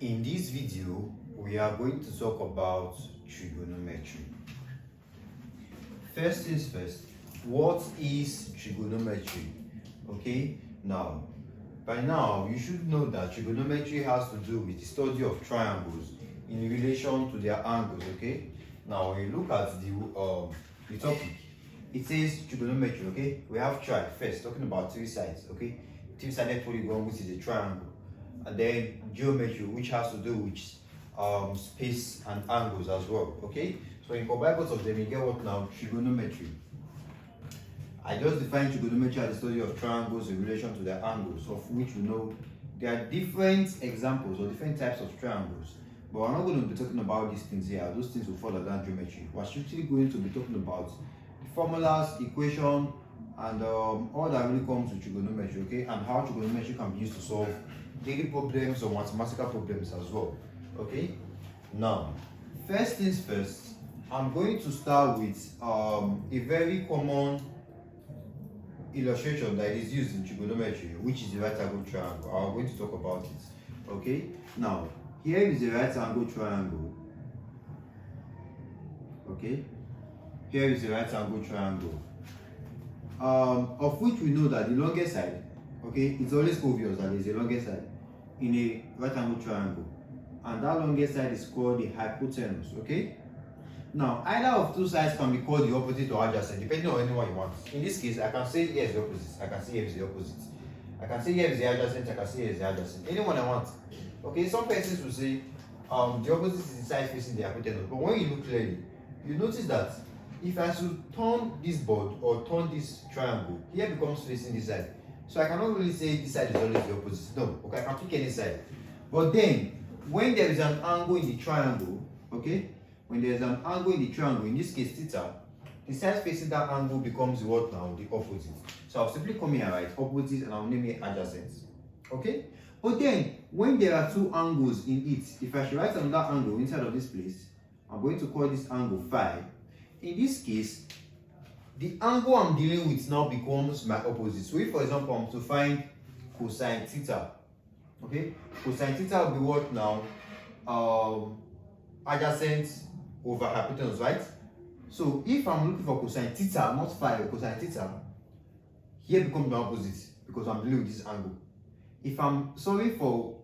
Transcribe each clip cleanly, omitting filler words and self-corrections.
In this video, we are going to talk about trigonometry. First things first, what is trigonometry? Okay, by now you should know that trigonometry has to do with the study of triangles in relation to their angles. Okay, now when you look at the topic, it says trigonometry. Okay, we have tri first, talking about three sides. Okay, three-sided polygon, which is a triangle, and then geometry, which has to do with space and angles as well. Okay, so in combine both of them, you get what now? Trigonometry. I just define trigonometry as the study of triangles in relation to their angles, of which we know there are different examples or different types of triangles. But we're not going to be talking about these things here. Those things will fall under geometry. We're strictly going to be talking about the formulas, equation, and all that really comes with trigonometry, okay, and how trigonometry can be used to solve daily problems or mathematical problems as well. Okay, now first things first, I'm going to start with a very common illustration that is used in trigonometry, which is the right angle triangle. I'm going to talk about it. Okay, now here is the right angle triangle. Okay, here is the right angle triangle, of which we know that the longest side, okay, it's always obvious that there's a longest side in a right angle triangle, and that longest side is called the hypotenuse. Okay, now either of two sides can be called the opposite or adjacent, depending on anyone you want. In this case, I can say here is the opposite, I can say here is the opposite, I can say here is the adjacent, I can say here is the adjacent, anyone I want. Okay, some persons will say the opposite is the side facing the hypotenuse, but when you look clearly, you notice that if I should turn this board or turn this triangle, here becomes facing this side. So I cannot really say this side is always the opposite. No, okay, I can pick any side. But then, when there is an angle in the triangle, okay, when there is an angle in the triangle, in this case theta, the side facing that angle becomes what now? The opposite. So I'll simply come here and write opposite and I'll name it adjacent. Okay? But then, when there are two angles in it, if I should write another angle inside of this place, I'm going to call this angle phi. In this case, the angle I'm dealing with now becomes my opposite. So if, for example, I'm to find cosine theta, okay, cosine theta will be what now? Adjacent over hypotenuse, right? So if I'm looking for cosine theta, not phi, or cosine theta, here becomes my opposite because I'm dealing with this angle. If I'm solving for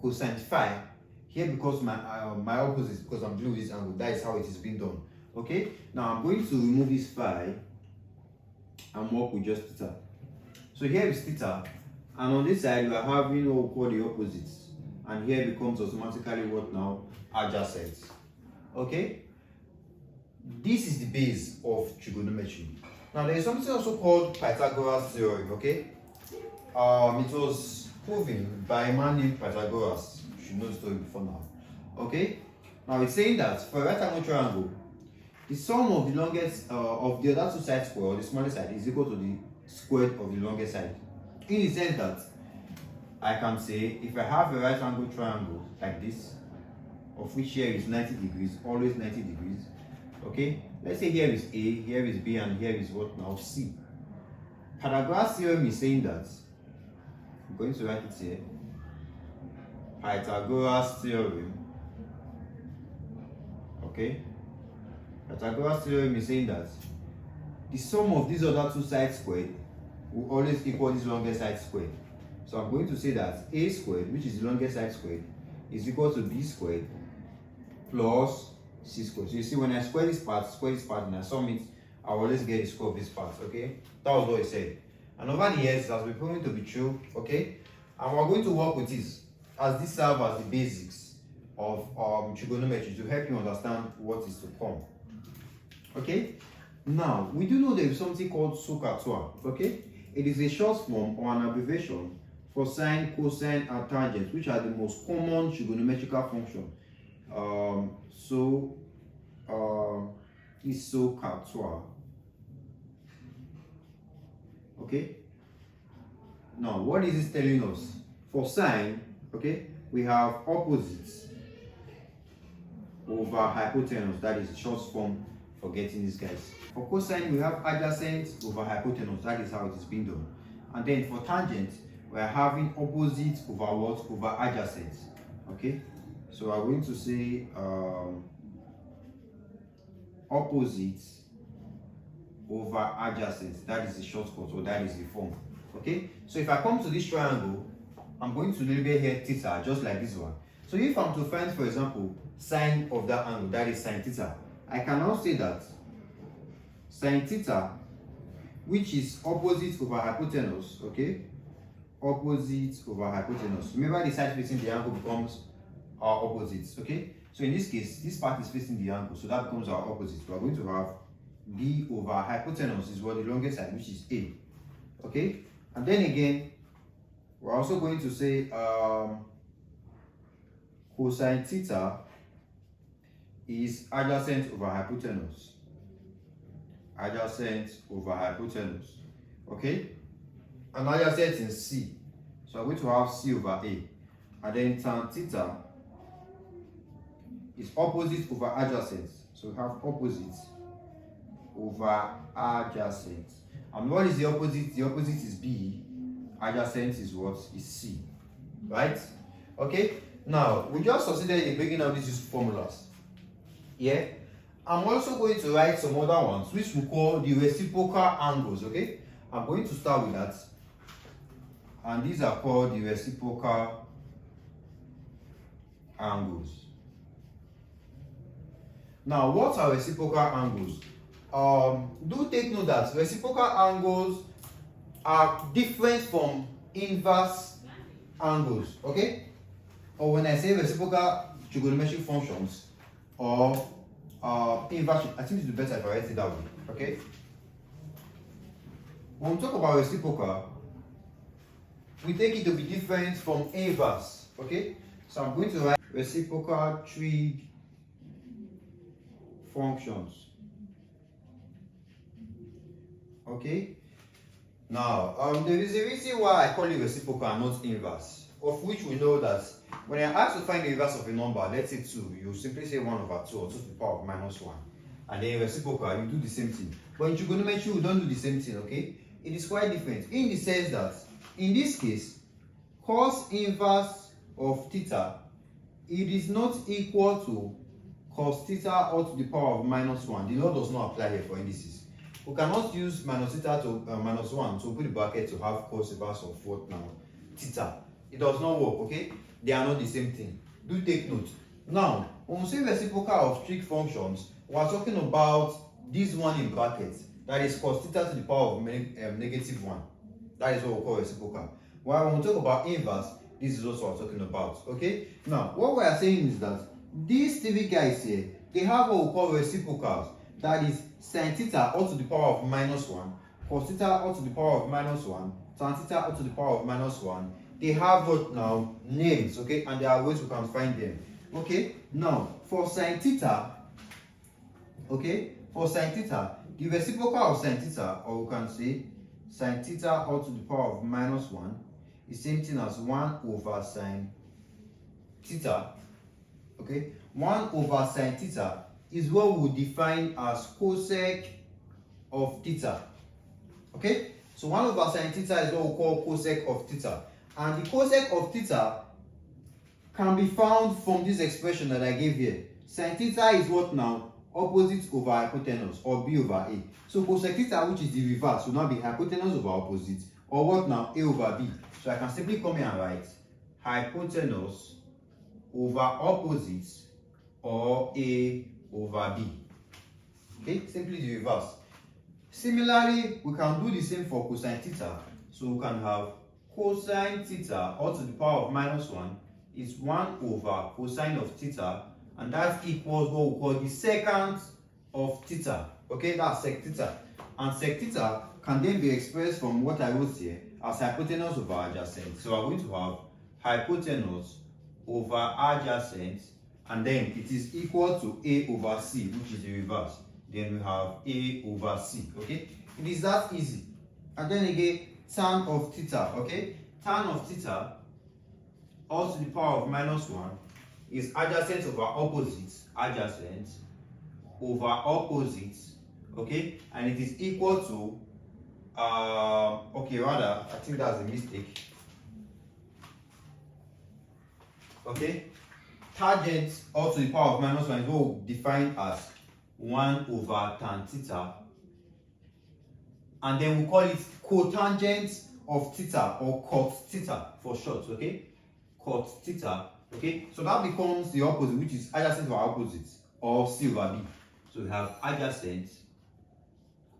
cosine phi, here becomes my opposite because I'm dealing with this angle. That is how it is being done. Okay, now I'm going to remove this phi and work with just theta. So here is theta, and on this side we are having what we call the opposites, and here becomes automatically what now? Adjacent. Okay, this is the base of trigonometry. Now there is something also called Pythagoras theorem. Okay, it was proven by a man named Pythagoras. You should know the story before now. Okay, now it's saying that for a right angle triangle, the sum of the longest of the other two sides square, or the smallest side, is equal to the square of the longest side. In the sense that I can say if I have a right angle triangle like this, of which here is 90 degrees, always 90 degrees. Okay, let's say here is A, here is B, and here is what now? C. Pythagoras theorem is saying that, I'm going to write it here, Pythagoras theorem. Okay, Pythagoras theorem is saying that the sum of these other two sides squared will always equal this longest side squared. So I'm going to say that A squared, which is the longest side squared, is equal to B squared plus C squared. So you see, when I square this part, and I sum it, I will always get the square of this part. Okay, that was what he said. And over the years, it has been proven to be true. Okay, and we're going to work with this as this serves as the basics of trigonometry to help you understand what is to come. Okay, now we do know there is something called SOH CAH TOA. Okay, it is a short form or an abbreviation for sine, cosine, and tangent, which are the most common trigonometrical function. Is SOH CAH TOA. Okay, now what is this telling us? For sine, okay, we have opposites over hypotenuse. That is the short form for getting these guys. For cosine, we have adjacent over hypotenuse. That is how it is being done. And then for tangent, we are having opposite over what? Over adjacent. Okay, so we're going to say opposite over adjacent. That is the shortcut, or that is the form. Okay, so if I come to this triangle, I'm going to label here theta, just like this one. So if I'm to find, for example, sine of that angle, that is sine theta, I can now say that sine theta, which is opposite over hypotenuse, okay, opposite over hypotenuse. Remember, the side facing the angle becomes our opposites, okay? So in this case, this part is facing the angle, so that becomes our opposite. We are going to have b over hypotenuse is what the longest side, which is a, okay? And then again, we're also going to say cosine theta is adjacent over hypotenuse, adjacent over hypotenuse, okay? And adjacent in c, so I'm going to have c over a. And then tan theta is opposite over adjacent, so we have opposite over adjacent. And what is the opposite? The opposite is b, adjacent is what? Is c, right? Okay, now we just succeeded in bringing out these formulas. Yeah, I'm also going to write some other ones which we call the reciprocal angles. Okay, I'm going to start with that, and these are called the reciprocal angles. Now, what are reciprocal angles? Do take note that reciprocal angles are different from inverse angles, okay? Or when I say reciprocal trigonometric functions or inverse, I think it's better if I write it that way, okay? When we talk about reciprocal, we take it to be different from inverse, okay? So I'm going to write reciprocal trig functions. Okay. Now, there is a reason why I call it reciprocal and not inverse, of which we know that when I ask to find the inverse of a number, let's say 2, you simply say 1 over 2 or 2 to the power of minus 1. And then reciprocal, you do the same thing. But in trigonometry, we don't do the same thing, okay? It is quite different in the sense that, in this case, cos inverse of theta, it is not equal to cos theta all to the power of minus 1. The law does not apply here for indices. We cannot use minus theta to minus 1 to put the bracket to have cos inverse of what now? Theta. It does not work, okay? They are not the same thing. Do take note. Now, when we say reciprocal of trig functions, we are talking about this one in brackets. That is cos theta to the power of negative 1. That is what we call reciprocal. While when we talk about inverse, this is also what we're talking about, okay? Now, what we are saying is that these three guys here, they have what we call reciprocals. That is sin theta all to the power of minus 1, cos theta all to the power of minus 1, tan theta all to the power of minus 1. They have what now? Names, okay? And there are ways we can find them. Okay? Now, for sin theta, okay? For sin theta, the reciprocal of sin theta, or we can say sin theta all to the power of minus 1, is same thing as 1 over sin theta. Okay? 1 over sin theta is what we define as cosec of theta. Okay? So 1 over sin theta is what we call cosec of theta. And the cosec of theta can be found from this expression that I gave here. Sin theta is what now? Opposite over hypotenuse, or b over a. So cosec theta, which is the reverse, will now be hypotenuse over opposite, or what now? A over b. So I can simply come here and write hypotenuse over opposite, or a over b. Okay, simply the reverse. Similarly, we can do the same for cosine theta. So we can have cosine theta all to the power of minus 1 is 1 over cosine of theta, and that equals what we call the secant of theta. Okay, that's sec theta. And sec theta can then be expressed from what I wrote here as hypotenuse over adjacent. So we're going to have hypotenuse over adjacent, and then it is equal to a over c, which is the reverse. Then we have a over c. Okay, it is that easy. And then again, tan of theta. Okay, tan of theta all to the power of minus 1 is adjacent over opposite, adjacent over opposite. Okay, and it is equal to okay, rather I think that's a mistake. Okay, tangent all to the power of minus 1 is what we define as 1 over tan theta, and then we call it cotangent of theta, or cot theta for short. Okay, cot theta. Okay, so that becomes the opposite, which is adjacent to our opposite, or C over B. So we have adjacent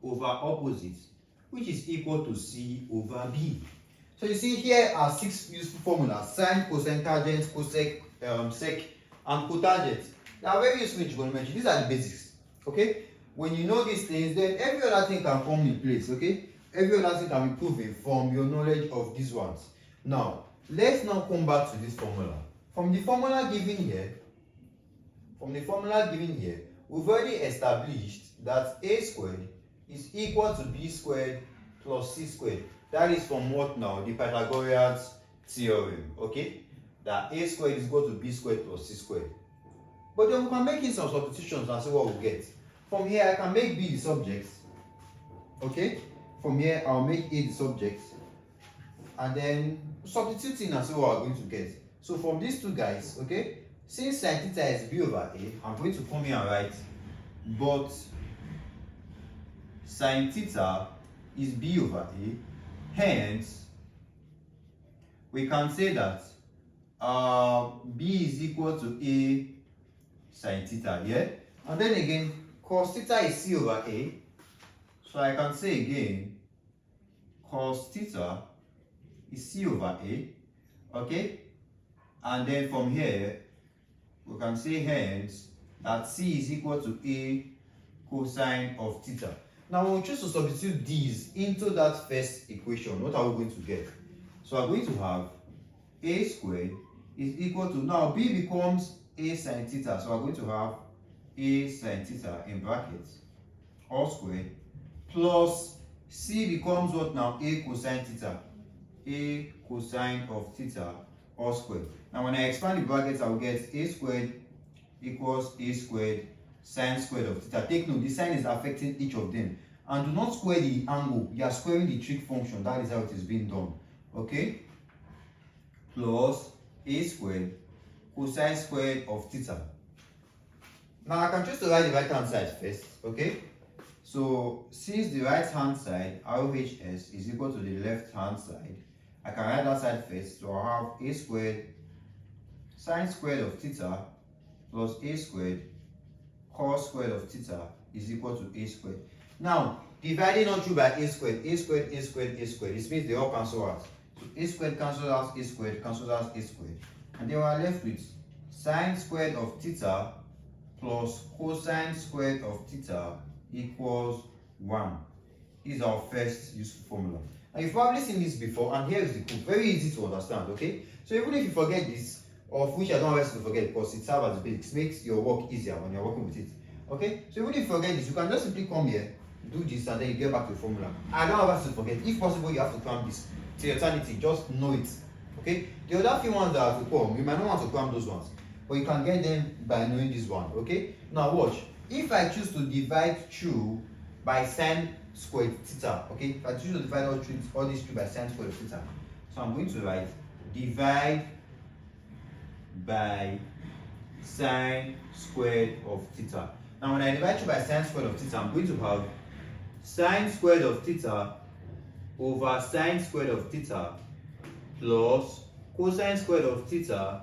over opposite, which is equal to C over B. So you see here are 6 useful formulas: sine, cosine, tangent, cosec, sec, and cotangent. They are very useful in trigonometry. These are the basics. Okay, when you know these things, then every other thing can come in place. Okay, every other thing can be proven from your knowledge of these ones. Now let's now come back to this formula. From the formula given here, we've already established that a squared is equal to b squared plus c squared. That is from what now? The Pythagorean's theorem. Okay, that a squared is equal to b squared plus c squared. But then we can make in some substitutions and see what we get. From here, I can make b the subject. Okay, from here I'll make a the subject, and then substitute in and see what we're going to get. So from these two guys, okay, since sin theta is b over a, I'm going to come here and write, but sin theta is b over a, hence we can say that b is equal to a sin theta, yeah? And then again, cos theta is c over a, so I can say again, cos theta is c over a, okay? And then from here, we can say hence that c is equal to a cosine of theta. Now when we choose to substitute these into that first equation, what are we going to get? So we're going to have a squared is equal to, now b becomes a sin theta, so we're going to have a sin theta in brackets all squared, plus c becomes what now? A cosine theta, a cosine of theta all squared. Now when I expand the brackets, I will get a squared equals a squared sine squared of theta. Take note, the sine is affecting each of them, and do not square the angle, you are squaring the trig function. That is how it is being done. Okay, plus a squared cosine squared of theta. Now I can choose to write the right hand side first. Okay, so since the right hand side RHS is equal to the left hand side, I can write that side first. So I have a squared sine squared of theta plus a squared cos squared of theta is equal to a squared. Now dividing all through by a squared, a squared, a squared, a squared, this means they all cancel out. So a squared cancels out a squared, cancels out a squared, and then we are left with sine squared of theta plus cosine squared of theta equals 1. This is our first useful formula. And you've probably seen this before, and here is the proof. Very easy to understand. Okay, so even if you forget this, of which I don't want you to forget because it serves as basics, makes your work easier when you're working with it. Okay, so even if you forget this, you can just simply come here, do this, and then you get back to the formula. I don't want you to forget. If possible, you have to cram this to eternity. Just know it. Okay, the other few ones that are to come, you might not want to cram those ones, but you can get them by knowing this one. Okay, now watch. If I choose to divide through by sine squared theta, okay, if I choose to divide all these through by sine squared theta, so I'm going to write divide by sine squared of theta. Now when I divide through by sine squared of theta, I'm going to have sine squared of theta over sine squared of theta plus cosine squared of theta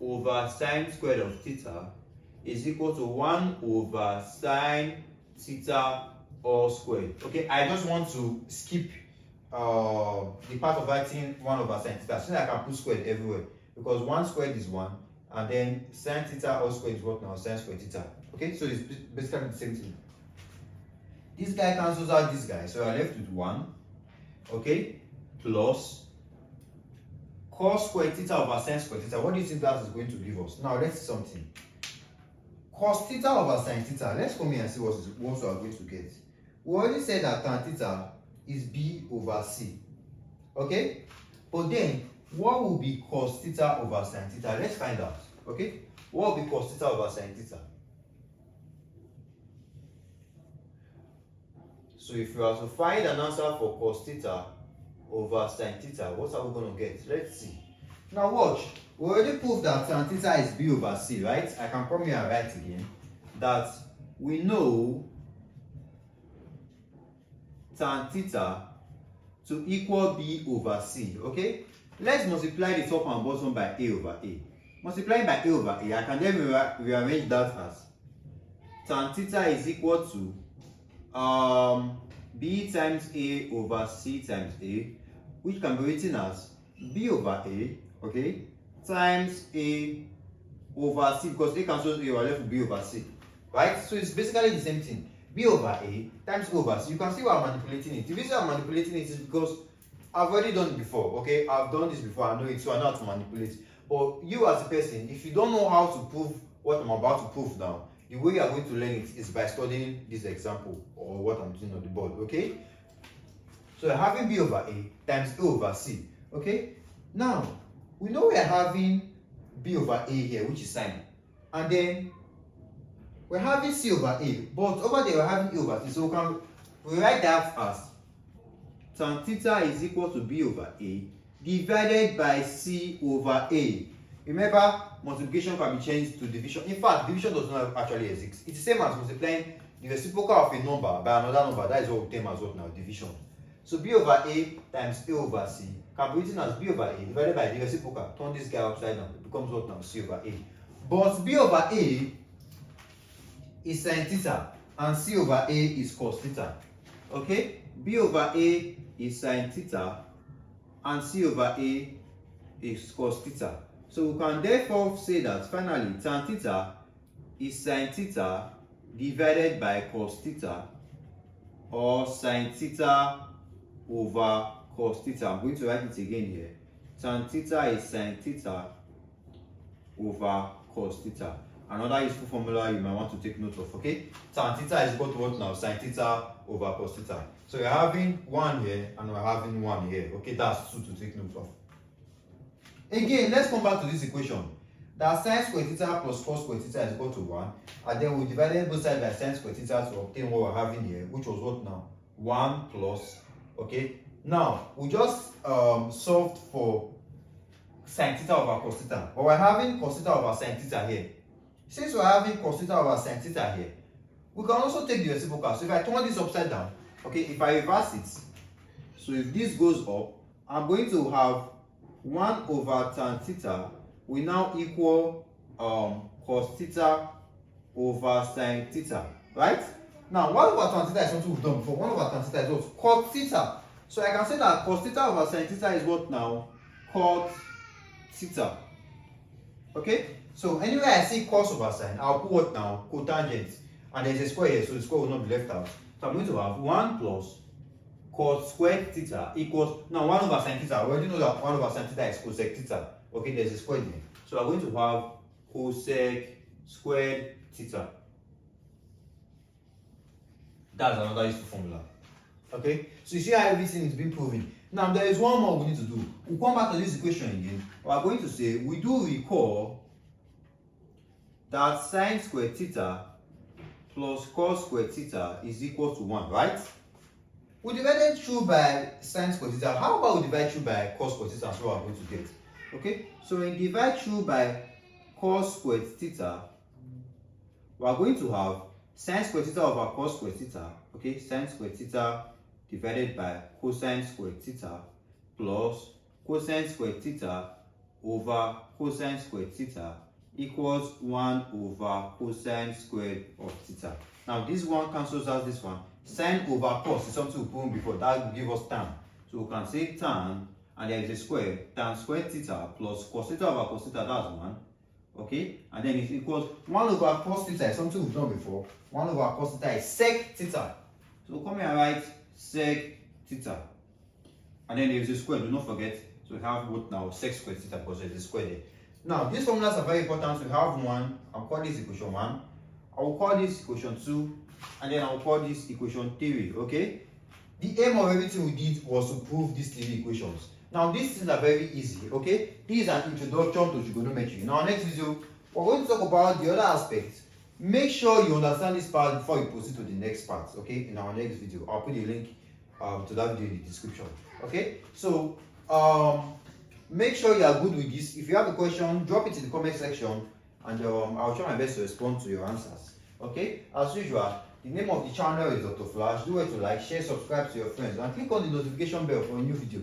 over sine squared of theta is equal to 1 over sine theta all squared. Okay, I just want to skip the part of writing 1 over sine theta, since I can put squared everywhere, because 1 squared is 1, and then sine theta all squared is what now? Sine squared theta. Okay, so it's basically the same thing. This guy cancels out this guy, so I left with 1. Okay, plus cos squared theta over sine squared theta. What do you think that is going to give us? Now let's see something. Cos theta over sine theta. Let's come here and see what we are going to get. We already said that tan theta is b over c. Okay, but then what will be cos theta over sine theta? Let's find out. Okay, what will be cos theta over sine theta? So if we are to find an answer for cos theta over sine theta, what are we going to get? Let's see. Now watch. We already proved that tan theta is B over C, right? I can come here and write again that we know tan theta to equal B over C, okay? Let's multiply the top and bottom by A over A. Multiplying by A over A, I can then rearrange that as tan theta is equal to B times A over C times A, which can be written as B over A, okay, times A over C, because A cancels A, we are left with B over C, right? So it's basically the same thing. B over A times A over C. You can see why I'm manipulating it. The reason I'm manipulating it is because I've already done it before, okay? I've done this before, I know it, so I know how to manipulate. But you as a person, if you don't know how to prove what I'm about to prove now, the way you are going to learn it is by studying this example or what I'm doing on the board, okay? So we're having B over A times A over C, okay? Now, we know we're having B over A here, which is sine. And then we're having C over A, but over there we're having A over C. So we write that as tan theta is equal to B over A divided by C over A. Remember, multiplication can be changed to division. In fact, division does not actually exist. It's the same as multiplying the reciprocal of a number by another number. That is what we term as what now? Division. So B over A times A over C can be written as B over A divided by the reciprocal. Turn this guy upside down. It becomes what now? C over A. But B over A is sin theta and C over A is cos theta. Okay? B over A is sin theta and C over A is cos theta. So we can therefore say that finally tan theta is sin theta divided by cos theta, or sin theta over cos theta. I'm going to write it again here. Tan theta is sin theta over cos theta. Another useful formula you might want to take note of, okay? Tan theta is equal to what now? Sin theta over cos theta. So we're having 1 here and we're having 1 here. Okay, that's 2 to take note of. Again, let's come back to this equation. That sin square theta plus cos square theta is equal to 1. And then we divided both sides by sin square theta to obtain what we're having here, which was what now? 1 plus, okay? Now, we just solved for sin theta over cos theta. But we're having cos theta over sin theta here. Since we're having cos theta over sin theta here, we can also take the reciprocal. So if I turn this upside down, okay, if I reverse it, so if this goes up, I'm going to have 1 over tan theta will now equal cos theta over sin theta, right? Now, 1 over tan theta is something we've done before. 1 over tan theta is what? Cot theta. So I can say that cos theta over sin theta is what now? Cot theta. Okay? So anywhere I see cos over sine, I'll put what now? Cotangent. And there's a square here, so the square will not be left out. So I'm going to have 1 plus cos squared theta equals, now 1 over sin theta. We already know that 1 over sin theta is cosec theta. Okay, there's a square there. So I'm going to have cosec squared theta. That's another useful formula. Okay, so you see how everything is being proven. Now there is one more we need to do. We'll come back to this equation again. We are going to say, we do recall that sin squared theta plus cos squared theta is equal to 1, right? We divided through by sin squared theta. How about we divide through by cos squared theta? That's what we're going to get. Okay, so when we divide through by cos squared theta, we are going to have sin squared theta over cos squared theta. Okay, sin squared theta divided by cosine squared theta plus cosine squared theta over cosine squared theta equals 1 over cosine squared of theta. Now this one cancels out this one. Sine over cos is something we put before. That will give us tan. So we can say tan, and there is a square. Tan squared theta plus cos theta over cos theta, that's 1. Okay, and then it equals 1 over cos theta is something we've done before. 1 over cos theta is sec theta. So come here and write sec theta. And then there is a square, do not forget. So we have what now? Sec squared theta, because there is a square there. Now, these formulas are very important. We have 1, I'll call this equation 1. I will call this equation 2, and then I will call this equation 3, okay? The aim of everything we did was to prove these 3 equations. Now, these things are very easy, okay? This is an introduction to trigonometry. In our next video, we're going to talk about the other aspects. Make sure you understand this part before you proceed to the next part, okay? In our next video, I'll put a link to that video in the description, okay? So, make sure you are good with this. If you have a question, drop it in the comment section, and I'll try my best to respond to your answers. Okay, as usual, the name of the channel is Dr. Flash. Do well to like, share, subscribe to your friends, and click on the notification bell for a new video,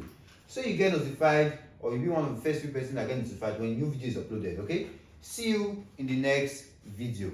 so you get notified, or you'll be one of the first few persons that get notified when a new video is uploaded. Okay, see you in the next video.